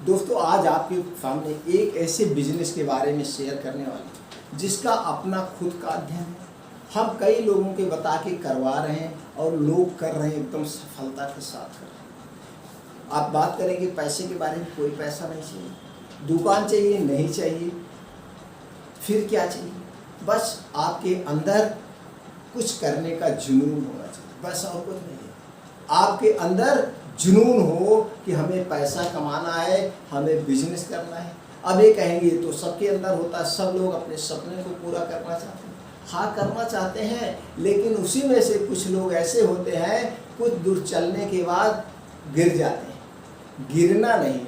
दोस्तों आज आपके सामने एक ऐसे बिजनेस के बारे में शेयर करने वाले जिसका अपना खुद का अध्ययन है। हम कई लोगों के बता के करवा रहे हैं और लोग कर रहे हैं, एकदम सफलता के साथ कर रहे हैं। आप बात करेंगे पैसे के बारे में, कोई पैसा नहीं चाहिए, दुकान चाहिए नहीं चाहिए, फिर क्या चाहिए? बस आपके अंदर कुछ करने का जुनून होना चाहिए, बस और कुछ नहीं है। आपके अंदर जुनून हो कि हमें पैसा कमाना है, हमें बिजनेस करना है। अब ये कहेंगे तो सबके अंदर होता है, सब लोग अपने सपने को पूरा करना चाहते हैं। हाँ करना चाहते हैं, लेकिन उसी में से कुछ लोग ऐसे होते हैं कुछ दूर चलने के बाद गिर जाते हैं। गिरना नहीं।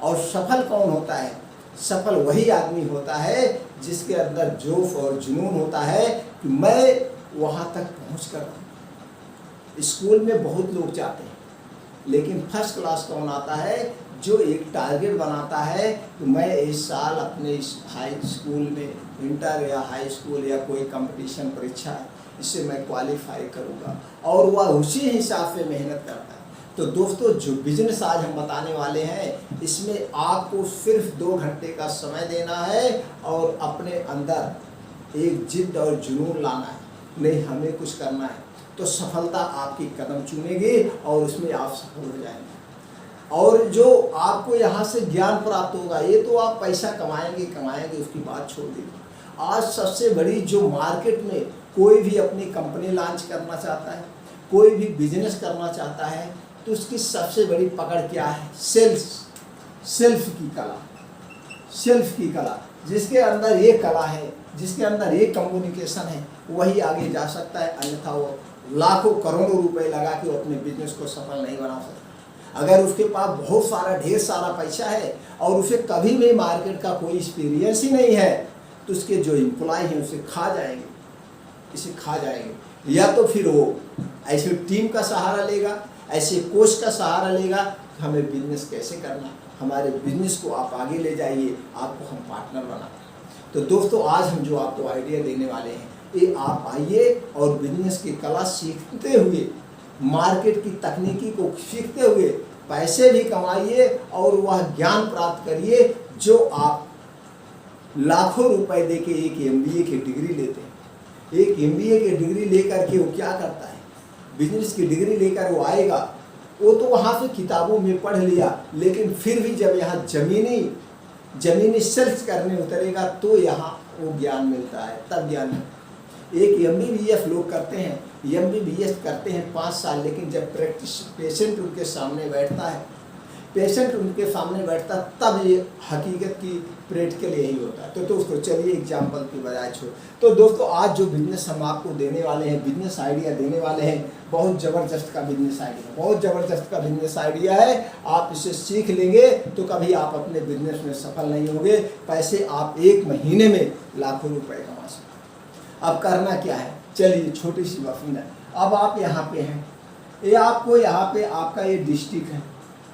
और सफल कौन होता है? सफल वही आदमी होता है जिसके अंदर जोश और जुनून होता है कि मैं वहाँ तक पहुँच कर रहूँ। स्कूल में बहुत लोग चाहते हैं, लेकिन फर्स्ट क्लास कौन आता है? जो एक टारगेट बनाता है कि मैं इस साल अपने इस हाई स्कूल में, इंटर या हाई स्कूल या कोई कंपटीशन परीक्षा है, इससे मैं क्वालिफाई करूँगा, और वह उसी हिसाब से मेहनत करता है। तो दोस्तों जो बिजनेस आज हम बताने वाले हैं, इसमें आपको सिर्फ 2 घंटे का समय देना है और अपने अंदर एक जिद और जुनून लाना है। नहीं, हमें कुछ करना है तो सफलता आपकी कदम चूमेगी और उसमें आप सफल हो जाएंगे। और जो आपको यहाँ से ज्ञान प्राप्त होगा, ये तो आप पैसा कमाएंगे उसकी बात छोड़ दीजिए। आज सबसे बड़ी जो मार्केट में कोई भी अपनी कंपनी लॉन्च करना चाहता है, कोई भी बिजनेस करना चाहता है, तो उसकी सबसे बड़ी पकड़ क्या है? सेल्फ की कला। जिसके अंदर ये कला है, जिसके अंदर ये कम्युनिकेशन है, वही आगे जा सकता है। अन्यथा वो लाखों करोड़ों रुपए लगा के अपने बिजनेस को सफल नहीं बना सकता। अगर उसके पास बहुत सारा ढेर सारा पैसा है और उसे कभी भी मार्केट का कोई एक्सपीरियंस ही नहीं है, तो उसके जो एम्प्लॉय हैं उसे खा जाएंगे। या तो फिर वो ऐसे टीम का सहारा लेगा, ऐसे कोच का सहारा लेगा कि हमें बिजनेस कैसे करना, हमारे बिजनेस को आप आगे ले जाइए, आपको हम पार्टनर बनाते हैं। तो दोस्तों आज हम जो आपको आइडिया देने वाले हैं, ये आप आइए और बिजनेस की कला सीखते हुए, मार्केट की तकनीकी को सीखते हुए पैसे भी कमाइए और वह ज्ञान प्राप्त करिए जो आप लाखों रुपए दे के एक MBA की डिग्री लेते हैं। एक MBA की डिग्री लेकर के वो क्या करता है? बिजनेस की डिग्री लेकर वो आएगा, वो तो वहाँ से किताबों में पढ़ लिया, लेकिन फिर भी जब यहाँ जमीनी सेल्स करने उतरेगा तो यहाँ वो ज्ञान मिलता है, तब ज्ञान। एक MBBS लोग करते हैं, MBBS करते हैं 5 साल, लेकिन जब पेशेंट उनके सामने बैठता तब ये हकीकत की प्रैक्टिकल यही होता है। तो दोस्तों चलिए एग्जाम्पल की बजाय छोड़। तो दोस्तों आज जो बिजनेस हम आपको देने वाले हैं, बिजनेस आइडिया देने वाले हैं, बहुत ज़बरदस्त का बिजनेस आइडिया है। आप इसे सीख लेंगे तो कभी आप अपने बिजनेस में सफल नहीं होंगे। पैसे आप 1 महीने में लाखों रुपए कमा सकते। अब करना क्या है? चलिए छोटी सी मशीन है। अब आप यहाँ पे हैं, ये आपको यहाँ पे आपका ये डिस्ट्रिक्ट है,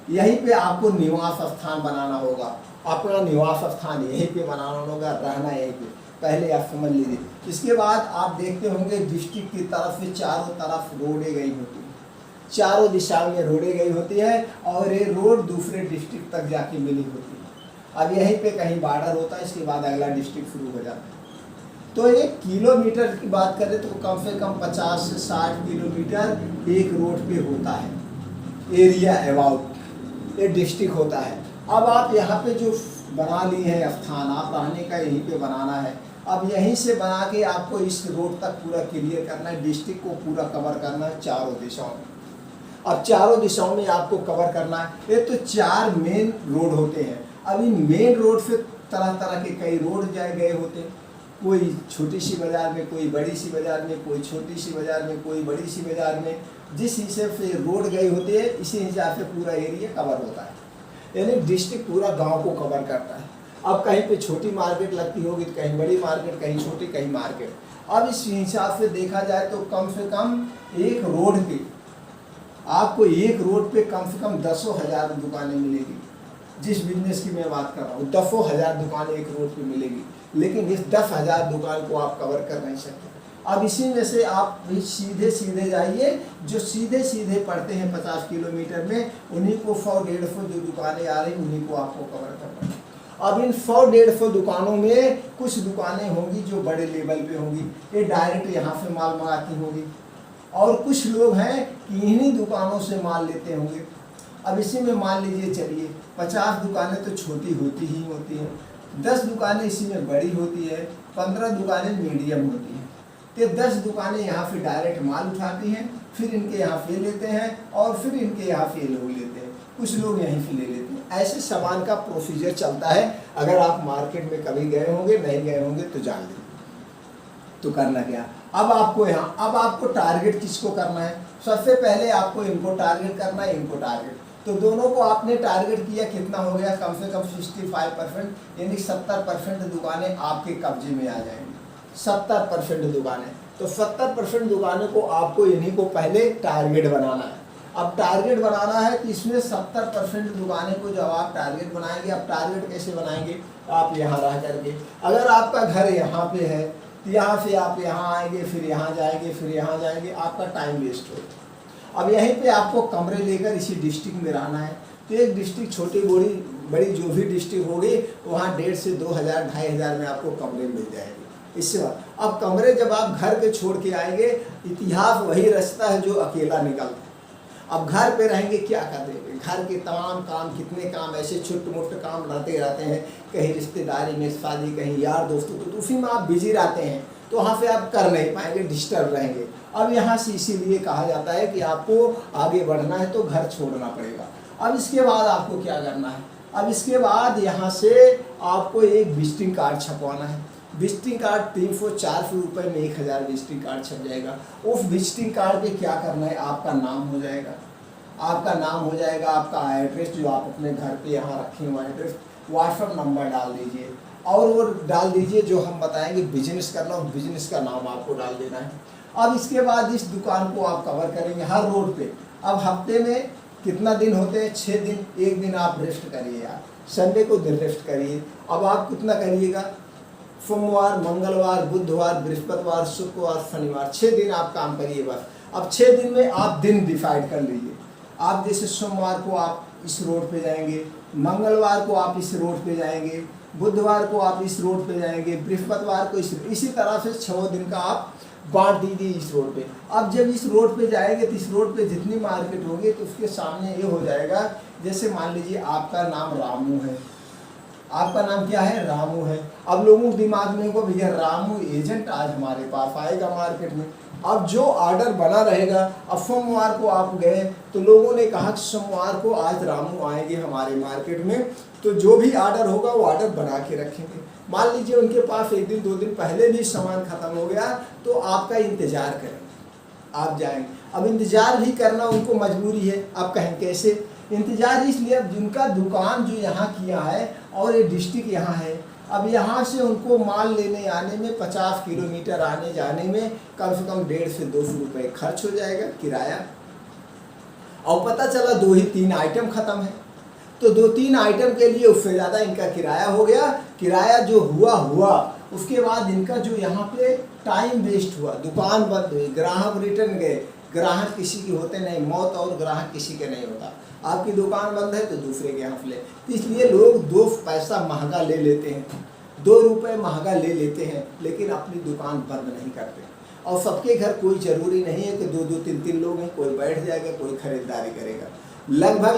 यहीं पे आपको निवास स्थान बनाना होगा। अपना निवास स्थान यहीं पे बनाना होगा, रहना यहीं पे। पहले आप समझ लीजिए। इसके बाद आप देखते होंगे डिस्ट्रिक्ट की तरफ से चारों तरफ रोडें गई होती हैं, चारों दिशाओं में रोडें गई होती है और ये रोड दूसरे डिस्ट्रिक्ट तक जाके मिली होती है। अब यहीं पे कहीं बॉर्डर होता है, इसके बाद अगला डिस्ट्रिक्ट शुरू हो जाता है। तो 1 किलोमीटर की बात करें तो कम से कम 50 से 60 किलोमीटर एक रोड पे होता है, एरिया अबाउट ये डिस्ट्रिक्ट होता है। अब आप यहाँ पे जो बना लिए हैं स्थान, आप रहने का यहीं पे बनाना है। अब यहीं से बना के आपको इस रोड तक पूरा क्लियर करना है, डिस्ट्रिक्ट को पूरा कवर करना है चारों दिशाओं में। अब चारों दिशाओं में आपको कवर करना है। ये तो 4 मेन रोड होते हैं। अब इन मेन रोड से तरह तरह के कई रोड गए होते हैं, कोई छोटी सी बाज़ार में, कोई बड़ी सी बाज़ार में, कोई छोटी सी बाज़ार में, कोई बड़ी सी बाज़ार में। जिस हिसाब से रोड गई होती है इसी हिसाब से पूरा एरिया कवर होता है, यानी डिस्ट्रिक्ट पूरा गांव को कवर करता है। अब कहीं पे छोटी मार्केट लगती होगी तो कहीं बड़ी मार्केट, कहीं छोटी कहीं मार्केट। अब इस हिसाब से देखा जाए तो कम से कम एक रोड पे आपको कम से कम 10,000 दुकानें मिलेगी। जिस बिजनेस की मैं बात कर रहा हूँ, 10,000 दुकानें एक रोड पे मिलेगी, लेकिन इस 10,000 दुकान को आप कवर कर नहीं सकते। अब इसी में से आप भी सीधे सीधे जाइए, जो सीधे सीधे पड़ते हैं 50 किलोमीटर में, उन्हीं को 100-150 जो दुकानें आ रही उन्हीं को आपको कवर करना है। अब इन 100-150 दुकानों में कुछ दुकानें होंगी जो बड़े लेवल पे होंगी, ये डायरेक्ट यहाँ से माल मंगाती होंगी, और कुछ लोग हैं कि इन्हीं दुकानों से माल लेते होंगे। अब इसी में मान लीजिए चलिए 50 दुकानें तो छोटी होती ही होती हैं, 10 दुकानें इसी में बड़ी होती है, 15 दुकानें मीडियम होती हैं। तो 10 दुकानें यहाँ से डायरेक्ट माल उठाती हैं, फिर इनके यहाँ से लेते हैं, और फिर इनके यहाँ से लोग लेते हैं, कुछ लोग यहीं से ले लेते हैं। ऐसे सामान का प्रोसीजर चलता है। अगर आप मार्केट में कभी गए होंगे, नहीं गए होंगे तो जान लें। तो करना क्या, अब आपको टारगेट किसको करना है? सबसे पहले आपको इनको टारगेट करना है, इनको टारगेट। तो दोनों को आपने टारगेट किया, कितना हो गया? कम से कम 65%, यानी 70% दुकानें आपके कब्जे में आ जाएंगी। 70% दुकानें, तो 70% दुकानों को आपको इन्हीं को पहले टारगेट बनाना है। अब टारगेट बनाना है कि इसमें 70% दुकानें को जब आप टारगेट बनाएंगे, आप टारगेट कैसे बनाएंगे? आप यहाँ रह करके, अगर आपका घर यहाँ पे है तो यहाँ से आप यहाँ आएंगे, फिर यहाँ जाएंगे, फिर यहाँ जाएंगे, आपका टाइम वेस्ट होगा। अब यहीं पे आपको कमरे लेकर इसी डिस्ट्रिक्ट में रहना है, तो एक डिस्ट्रिक्ट छोटी बड़ी जो भी डिस्ट्रिक्ट होगी वहाँ 1,500 से 2,000 2,500 में आपको कमरे मिल जाएंगे। इससे बाद अब कमरे जब आप घर के छोड़ के आएंगे, इतिहास वही रास्ता है जो अकेला निकलता है। अब घर पे रहेंगे क्या करेंगे? घर के तमाम काम, कितने काम ऐसे छोटे मोटे काम रहते हैं, कहीं रिश्तेदारी में शादी, कहीं यार दोस्तों, तो उसी में आप बिजी रहते हैं, तो वहाँ पे आप कर नहीं पाएंगे, डिस्टर्ब रहेंगे। अब यहाँ से इसीलिए कहा जाता है कि आपको आगे बढ़ना है तो घर छोड़ना पड़ेगा। अब इसके बाद आपको क्या करना है? अब इसके बाद यहाँ से आपको एक विजिटिंग कार्ड छपवाना है। विजिटिंग कार्ड 300-400 रुपये में 1,000 विजिटिंग कार्ड छप जाएगा। उस विजिटिंग कार्ड पे क्या करना है? आपका नाम हो जाएगा, आपका नाम हो जाएगा, आपका एड्रेस जो आप अपने घर पे यहाँ रखे हुए एड्रेस, व्हाट्सएप नंबर डाल दीजिए, और वो डाल दीजिए जो हम बताएंगे बिजनेस करना, उस बिजनेस का नाम आपको डाल देना है। अब इसके बाद इस दुकान को आप कवर करेंगे हर रोड पे। अब हफ्ते में कितना दिन होते हैं? 6 दिन। एक दिन आप रेस्ट करिए यार, संडे को दिन रेस्ट करिए। अब आप कितना करिएगा? सोमवार, मंगलवार, बुधवार, बृहस्पतिवार, शुक्रवार, शनिवार, 6 दिन आप काम करिए बस। अब 6 दिन में आप दिन डिसाइड कर लीजिए। आप जैसे सोमवार को आप इस रोड पे जाएंगे, मंगलवार को आप इस रोड पे जाएंगे, बुधवार को आप इस रोड पे जाएंगे, बृहस्पतिवार को इसी तरह से 6 दिन का आप बांट दीजिए इस रोड पे। अब जब इस रोड पे जाएंगे तो इस रोड पे जितनी मार्केट होगी तो उसके सामने ये हो जाएगा, जैसे मान लीजिए आपका नाम रामू है, आपका नाम क्या है? रामू है। अब लोगों के दिमाग में होगा भैया रामू एजेंट आज हमारे पास आएगा मार्केट में। अब जो ऑर्डर बना रहेगा, अब सोमवार को आप गए तो लोगों ने कहा कि सोमवार को आज रामू आएंगे हमारे मार्केट में, तो जो भी ऑर्डर होगा वो ऑर्डर बना के रखेंगे। मान लीजिए उनके पास 1 दिन 2 दिन पहले भी सामान खत्म हो गया तो आपका इंतजार करेंगे, आप जाएंगे। अब इंतजार भी करना उनको मजबूरी है। अब कहें कैसे इंतजार? इसलिए अब जिनका दुकान जो यहाँ किया है और ये डिस्ट्रिक्ट यहाँ है, अब यहाँ से उनको माल लेने आने में 50 किलोमीटर आने जाने में कम से कम 150 से 200 रुपये खर्च हो जाएगा किराया। और पता चला 2 ही 3 आइटम खत्म है, तो 2-3 आइटम के लिए उससे ज़्यादा इनका किराया हो गया। किराया जो हुआ उसके बाद इनका जो यहाँ पे टाइम वेस्ट हुआ, दुकान बंद हुई, ग्राहक रिटर्न गए, ग्राहक किसी के होते नहीं, मौत और ग्राहक किसी के नहीं होता। आपकी दुकान बंद है तो दूसरे के यहाँ ले, इसलिए लोग 2 पैसा महंगा ले लेते हैं, 2 रुपये महंगा ले लेते हैं, लेकिन अपनी दुकान बंद नहीं करते। और सबके घर कोई ज़रूरी नहीं है कि 2-2 3-3 लोग हैं, कोई बैठ जाएगा, कोई खरीदारी करेगा। लगभग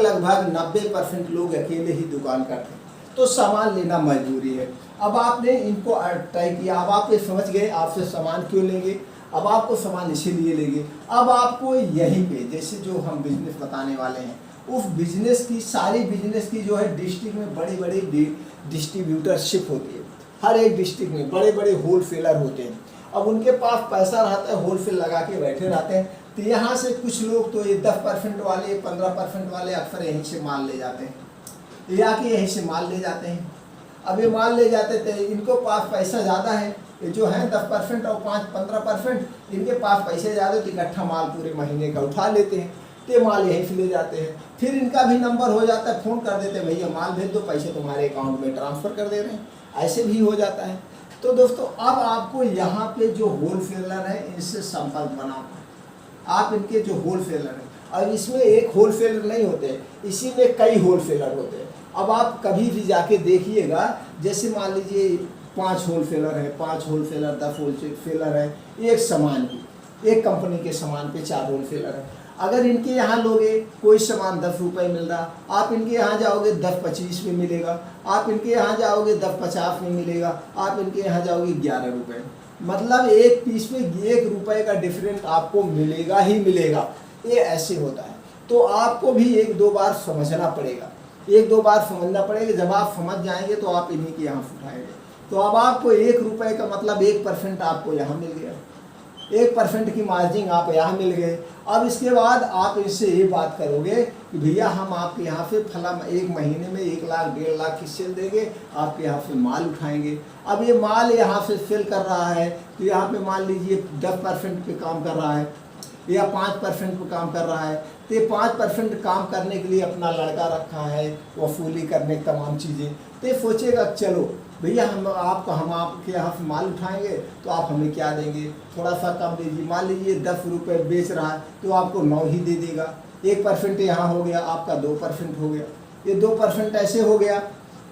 90% लोग अकेले ही दुकान करते हैं, तो सामान लेना मजबूरी है। अब आपने इनको तय किया, अब आप ये समझ गए आपसे सामान क्यों लेंगे। अब आपको सामान इसीलिए लेंगे। अब आपको यहीं पे जैसे जो हम बिजनेस बताने वाले हैं, उस बिजनेस की सारी बिजनेस की जो है डिस्ट्रिक्ट में बड़े डिस्ट्रीब्यूटरशिप होती है। हर एक डिस्ट्रिक्ट में बड़े होलसेलर होते हैं। अब उनके पास पैसा रहता है, होलसेल लगा के बैठे रहते हैं। तो यहाँ से कुछ लोग तो ये 10% वाले, 15% वाले अक्सर यहीं से माल ले जाते हैं, ये आके यहीं से माल ले जाते हैं। अब ये माल ले जाते थे, इनको पास पैसा ज़्यादा है, ये जो है 10% और 5-15%, इनके पास पैसे ज़्यादा, तो इकट्ठा माल पूरे महीने का उठा लेते हैं, तो माल यहीं से ले जाते हैं। फिर इनका भी नंबर हो जाता है, फ़ोन कर देते हैं, भैया माल भेज दो, पैसे तुम्हारे अकाउंट में ट्रांसफ़र कर दे रहे हैं, ऐसे भी हो जाता है। तो दोस्तों अब आपको यहाँ पे जो होलसेलर है इनसे संपर्क बनाना है। आप इनके जो होलसेलर हैं, अब इसमें एक होलसेलर नहीं होते, इसी में कई होलसेलर होते हैं। अब आप कभी भी जाके देखिएगा, जैसे मान लीजिए 5 होलसेलर है, 5 होलसेलर 10 होलसेलर है, एक सामान की, एक कंपनी के सामान पे 4 होलसेलर है। अगर इनके यहाँ लोगे कोई सामान 10 रुपये मिल रहा, आप इनके यहाँ जाओगे 10-25 में मिलेगा, आप इनके यहाँ जाओगे 10-50 में मिलेगा, आप इनके यहाँ जाओगे 11 रुपये। मतलब एक पीस में 1 रुपये का डिफरेंट आपको मिलेगा ही मिलेगा। ये ऐसे होता है। तो आपको भी 1-2 बार समझना पड़ेगा, 1-2 बार समझना पड़ेगा। जब आप समझ जाएंगे तो आप इन्हीं के यहाँ उठाएंगे। तो अब आपको 1 रुपये का मतलब 1% आपको यहाँ मिल गया, 1% की मार्जिन आप यहाँ मिल गए। अब इसके बाद आप इससे ये बात करोगे कि भैया हम आपके यहाँ से फला 1 महीने में 1 लाख 1.5 लाख की सेल देंगे, आपके यहाँ से माल उठाएंगे। अब ये माल यहाँ से सेल कर रहा है तो यहाँ पे मान लीजिए 10% पे काम कर रहा है या 5% पे काम कर रहा है, तो ये 5% काम करने के लिए अपना लड़का रखा है, वसूली करने तमाम चीज़ें। तो ये सोचेगा चलो भैया हम आपके यहाँ से माल उठाएंगे तो आप हमें क्या देंगे, थोड़ा सा कम दीजिए। मान लीजिए 10 रुपये बेच रहा है तो आपको 9 ही दे देगा। 1% यहाँ हो गया, आपका 2% हो गया, ये 2% ऐसे हो गया,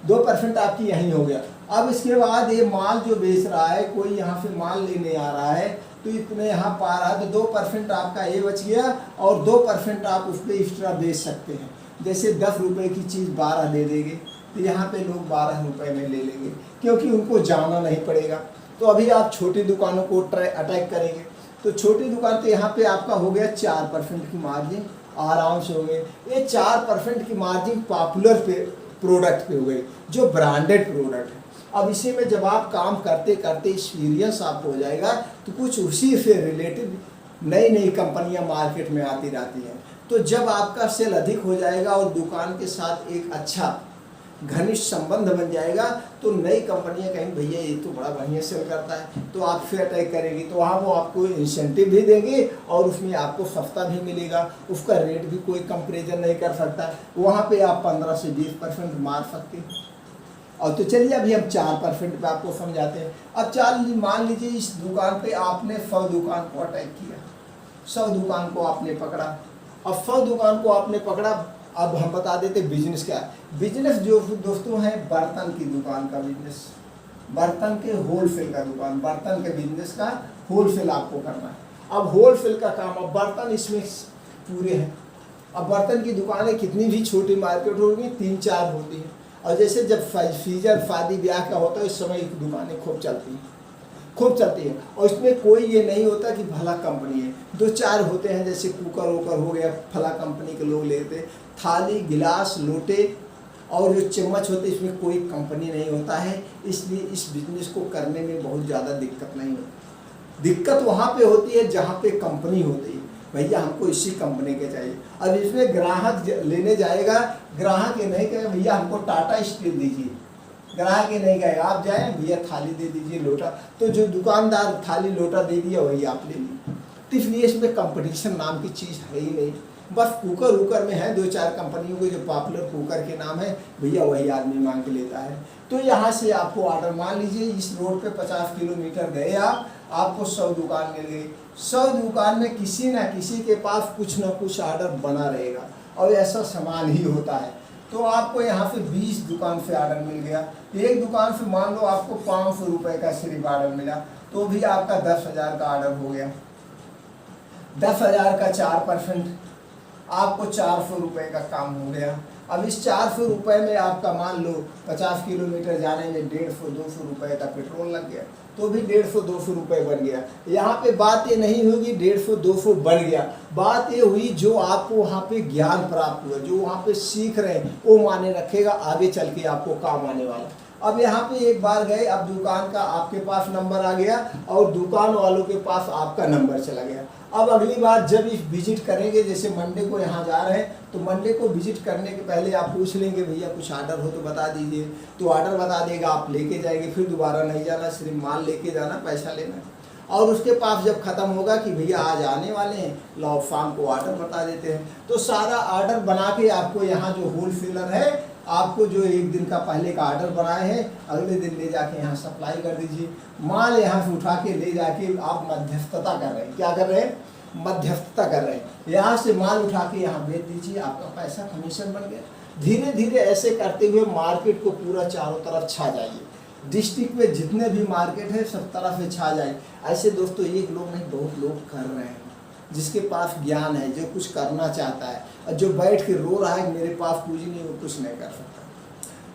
2% आपकी यहीं हो गया। अब इसके बाद ये माल जो बेच रहा है, कोई यहाँ से माल लेने आ रहा है तो इतने यहाँ पा रहा है, तो 2% आपका ये बच गया और 2% आप उस पर एक्स्ट्रा बेच सकते हैं। जैसे 10 रुपये की चीज़ 12 दे देंगे तो यहाँ पे लोग 12 रुपये में ले लेंगे, क्योंकि उनको जाना नहीं पड़ेगा। तो अभी आप छोटी दुकानों को अटैक करेंगे तो छोटी दुकान तो यहाँ पे आपका हो गया 4% की मार्जिन, आराम से हो गए। ये 4% की मार्जिन पॉपुलर पे प्रोडक्ट पे हो गई, जो ब्रांडेड प्रोडक्ट है। अब इसी में जब आप काम करते करते एक्सपीरियंस आपको हो जाएगा तो कुछ उसी से रिलेटेड नई नई कंपनियां मार्केट में आती रहती हैं। तो जब आपका सेल अधिक हो जाएगा और दुकान के साथ एक अच्छा घनिष्ठ संबंध बन जाएगा तो नई कंपनियां कहेंगी भैया ये तो बड़ा बढ़िया सेल करता है, तो आप फिर अटैक करेंगी। तो वहाँ वो आपको इंसेंटिव भी देंगे और उसमें आपको सस्ता भी मिलेगा, उसका रेट भी कोई कंपेरिजन नहीं कर सकता। वहाँ पे आप 15 से 20% मार सकते हैं। और तो चलिए अभी हम 4% पे आपको समझाते हैं। अब मान लीजिए इस दुकान पे आपने 100 दुकान को अटैक किया, 100 दुकान को आपने पकड़ा। अब 100 दुकान को आपने पकड़ा, अब हम बता देते बिजनेस क्या है। बिजनेस जो दोस्तों है बर्तन की दुकान का बिजनेस, बर्तन के होलसेल का दुकान, बर्तन के बिजनेस का होलसेल आपको करना है। अब होलसेल का काम, अब बर्तन इसमें पूरे हैं। अब बर्तन की दुकानें कितनी भी छोटी मार्केट होगी 3-4 होती हैं। और जैसे जब सीजन शादी ब्याह का होता है इस समय दुकानें खूब चलती हैं, खूब चलती है। और इसमें कोई ये नहीं होता कि भला कंपनी है, 2-4 होते हैं। जैसे कुकर वूकर हो गया, फला कंपनी के लोग लेते। थाली गिलास लोटे और जो चम्मच होते इसमें कोई कंपनी नहीं होता है, इसलिए इस बिजनेस को करने में बहुत ज़्यादा दिक्कत नहीं होती। दिक्कत वहाँ पे होती है जहाँ पे कंपनी होती है, भैया हमको इसी कंपनी के चाहिए। अब इसमें ग्राहक लेने जाएगा, ग्राहक ये नहीं कहेगा भैया हमको टाटा स्टील दीजिए, ग्राहक ये नहीं कहेगा। आप जाए भैया थाली दे दीजिए लोटा, तो जो दुकानदार थाली लोटा दे दिया वही आप ले लीजिए। तो इसलिए इसमें कंपटीशन नाम की चीज़ है ही नहीं। बस कुकर वूकर में है 2-4 कंपनियों के जो पॉपुलर कुकर के नाम है, भैया वही आदमी मांग के लेता है। तो यहाँ से आपको ऑर्डर, मान लीजिए इस रोड पे 50 किलोमीटर गए आपको 100 दुकान मिल गई। 100 दुकान में किसी न किसी के पास कुछ न कुछ ऑर्डर बना रहेगा और ऐसा सामान ही होता है। तो आपको यहाँ से 20 दुकान से ऑर्डर मिल गया। एक दुकान से मान लो आपको 500 रुपये का सिर्फ ऑर्डर मिला, तो भी आपका 10,000 का ऑर्डर हो गया। 10,000 का 4%, आपको 400 रुपये का काम हो गया। अब इस 400 रुपये में आपका मान लो 50 किलोमीटर जाने में 150-200 रुपये का पेट्रोल लग गया, तो भी 150-200 रुपये बन गया। यहाँ पे बात ये नहीं होगी 150-200 बन गया, बात ये हुई जो आपको वहाँ पे ज्ञान प्राप्त हुआ, जो वहाँ पे सीख रहे हैं वो माने रखेगा, आगे चल के आपको काम आने वाला। अब यहाँ पे एक बार गए, अब दुकान का आपके पास नंबर आ गया और दुकान वालों के पास आपका नंबर चला गया। अब अगली बार जब इस विजिट करेंगे, जैसे मंडे को यहाँ जा रहे हैं तो मंडे को विजिट करने के पहले आप पूछ लेंगे भैया कुछ ऑर्डर हो तो बता दीजिए, तो ऑर्डर बता देगा, आप लेके जाएंगे, फिर दोबारा नहीं जाना, सिर्फ माल लेके जाना, पैसा लेना। और उसके पास जब ख़त्म होगा कि भैया आज आने वाले हैं, लो शाम को ऑर्डर बता देते हैं। तो सारा ऑर्डर बना के आपको यहाँ जो होलसेलर है आपको जो एक दिन का पहले का ऑर्डर बनाए हैं अगले दिन ले जाके यहाँ सप्लाई कर दीजिए। माल यहाँ से उठा के ले जाके आप मध्यस्थता कर रहे हैं, क्या कर रहे हैं, मध्यस्थता कर रहे हैं। यहाँ से माल उठा के यहाँ बेच दीजिए, आपका पैसा कमीशन बन गया। धीरे धीरे ऐसे करते हुए मार्केट को पूरा चारों तरफ छा जाइए। डिस्ट्रिक्ट में जितने भी मार्केट है सब तरफ से छा जाए। ऐसे दोस्तों एक लोग नहीं बहुत लोग कर रहे हैं, जिसके पास ज्ञान है, जो कुछ करना चाहता है, और जो बैठ के रो रहा है मेरे पास कुछ नहीं, वो कुछ नहीं कर सकता।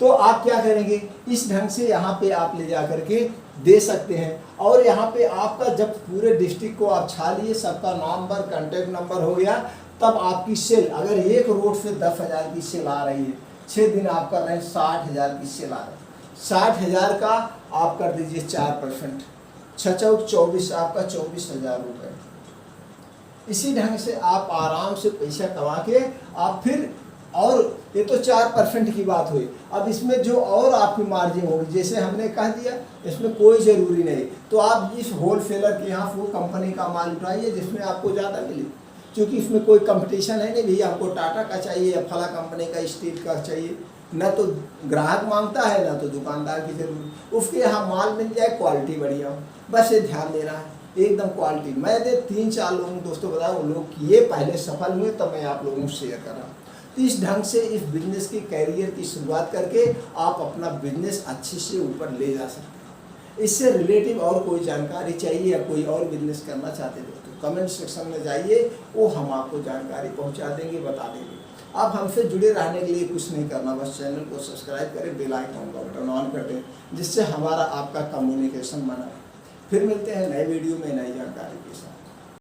तो आप क्या करेंगे, इस ढंग से यहाँ पे आप ले जा करके दे सकते हैं। और यहाँ पे आपका जब पूरे डिस्ट्रिक्ट को आप छा लिए, सबका नंबर कॉन्टेक्ट नंबर हो गया, तब आपकी सेल अगर एक रोड से 10,000 की सेल आ रही है, 6 दिन आप कर रहे हैं 60,000 की सेल आ रही है, 60,000 का आप कर दीजिए 4%, 6 चौक 24, आपका 24,000 रुपये। इसी ढंग से आप आराम से पैसा कमा के आप फिर, और ये तो 4% की बात हुई। अब इसमें जो और आपकी मार्जिन होगी, जैसे हमने कह दिया इसमें कोई ज़रूरी नहीं, तो आप इस होलसेलर के यहाँ वो कंपनी का माल उठाइए जिसमें आपको ज़्यादा मिले, क्योंकि इसमें कोई कंपटीशन है नहीं भैया हमको टाटा का चाहिए या फला कंपनी का स्टील का चाहिए, ना तो ग्राहक मांगता है ना तो दुकानदार की जरूरत। उसके यहाँ माल मिल जाए, क्वालिटी बढ़िया हो, बस ये ध्यान देना है एकदम क्वालिटी। मैंने 3-4 लोगों दोस्तों बताया, वो लोग किए, पहले सफल हुए, तब मैं आप लोगों को शेयर कर रहा हूँ। तो इस ढंग से इस बिजनेस की कैरियर की शुरुआत करके आप अपना बिजनेस अच्छे से ऊपर ले जा सकते हैं। इससे रिलेटिव और कोई जानकारी चाहिए या कोई और बिजनेस करना चाहते हैं दोस्तों, कमेंट सेक्शन में जाइए, वो हम आपको जानकारी पहुंचा देंगे, बता देंगे। आप हमसे जुड़े रहने के लिए कुछ नहीं करना, बस चैनल को सब्सक्राइब करें, बेल आइकन का बटन ऑन कर दें, जिससे हमारा आपका कम्युनिकेशन बना। फिर मिलते हैं नए वीडियो में नई जानकारी के साथ।